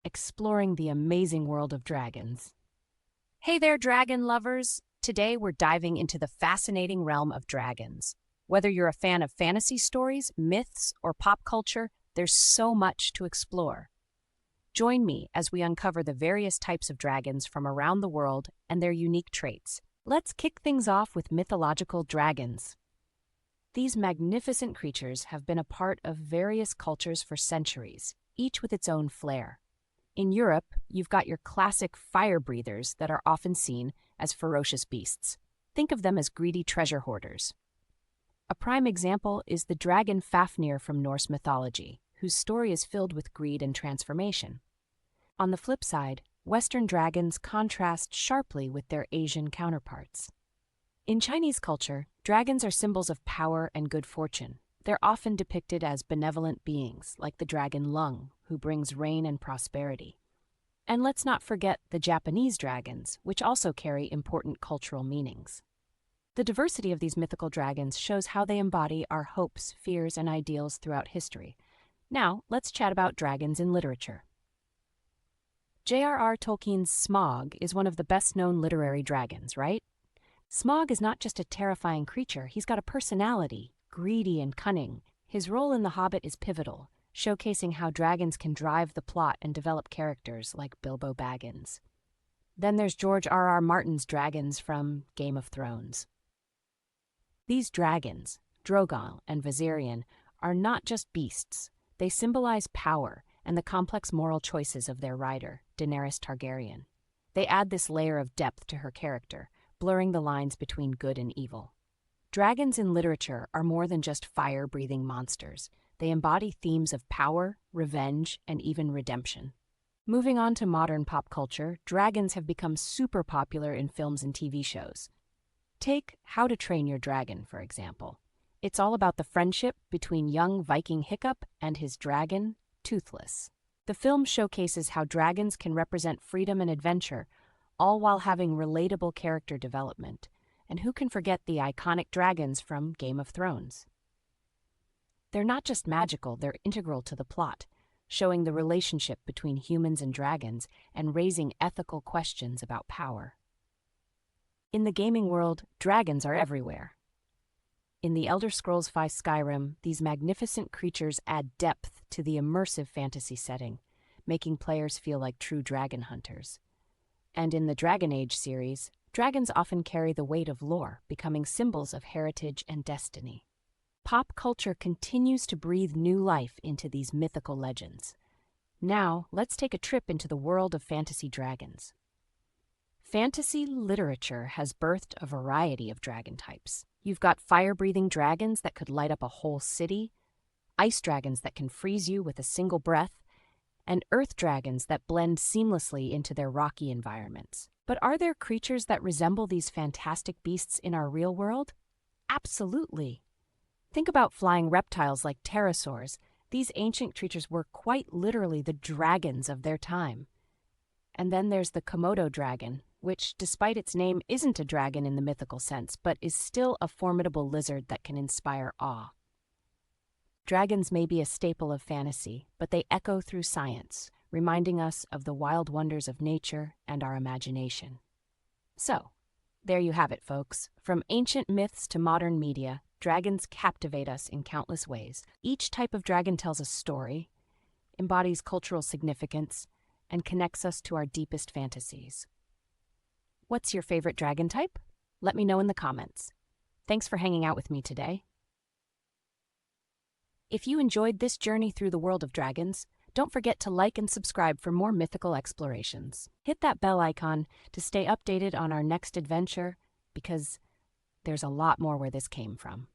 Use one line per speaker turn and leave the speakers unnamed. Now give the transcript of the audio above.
exploring the amazing world of dragons. Hey there, dragon lovers! Today we're diving into the fascinating realm of dragons. Whether you're a fan of fantasy stories, myths, or pop culture, there's so much to explore. Join me as we uncover the various types of dragons from around the world and their unique traits. Let's kick things off with mythological dragons. These magnificent creatures have been a part of various cultures for centuries, each with its own flair. In Europe, you've got your classic fire breathers that are often seen as ferocious beasts. Think of them as greedy treasure hoarders. A prime example is the dragon Fafnir from Norse mythology, whose story is filled with greed and transformation. On the flip side, Western dragons contrast sharply with their Asian counterparts. In Chinese culture, dragons are symbols of power and good fortune. They're often depicted as benevolent beings, like the dragon Lung, who brings rain and prosperity. And let's not forget the Japanese dragons, which also carry important cultural meanings. The diversity of these mythical dragons shows how they embody our hopes, fears, and ideals throughout history. Now, let's chat about dragons in literature. J.R.R. Tolkien's Smaug is one of the best-known literary dragons, right? Smaug is not just a terrifying creature, he's got a personality, greedy and cunning. His role in The Hobbit is pivotal, showcasing how dragons can drive the plot and develop characters like Bilbo Baggins. Then there's George R.R. Martin's dragons from Game of Thrones. These dragons, Drogon and Viserion, are not just beasts. They symbolize power and the complex moral choices of their rider, Daenerys Targaryen. They add this layer of depth to her character, blurring the lines between good and evil. Dragons in literature are more than just fire-breathing monsters. They embody themes of power, revenge, and even redemption. Moving on to modern pop culture, dragons have become super popular in films and TV shows. Take How to Train Your Dragon, for example. It's all about the friendship between young Viking Hiccup and his dragon, Toothless. The film showcases how dragons can represent freedom and adventure, all while having relatable character development. And who can forget the iconic dragons from Game of Thrones? They're not just magical, they're integral to the plot, showing the relationship between humans and dragons and raising ethical questions about power. In the gaming world, dragons are everywhere. In The Elder Scrolls V Skyrim, these magnificent creatures add depth to the immersive fantasy setting, making players feel like true dragon hunters. And in the Dragon Age series, dragons often carry the weight of lore, becoming symbols of heritage and destiny. Pop culture continues to breathe new life into these mythical legends. Now, let's take a trip into the world of fantasy dragons. Fantasy literature has birthed a variety of dragon types. You've got fire-breathing dragons that could light up a whole city, ice dragons that can freeze you with a single breath, and earth dragons that blend seamlessly into their rocky environments. But are there creatures that resemble these fantastic beasts in our real world? Absolutely. Think about flying reptiles like pterosaurs. These ancient creatures were quite literally the dragons of their time. And then there's the Komodo dragon, which, despite its name, isn't a dragon in the mythical sense, but is still a formidable lizard that can inspire awe. Dragons may be a staple of fantasy, but they echo through science, reminding us of the wild wonders of nature and our imagination. So, there you have it, folks. From ancient myths to modern media, dragons captivate us in countless ways. Each type of dragon tells a story, embodies cultural significance, and connects us to our deepest fantasies. What's your favorite dragon type? Let me know in the comments. Thanks for hanging out with me today. If you enjoyed this journey through the world of dragons, don't forget to like and subscribe for more mythical explorations. Hit that bell icon to stay updated on our next adventure, because there's a lot more where this came from.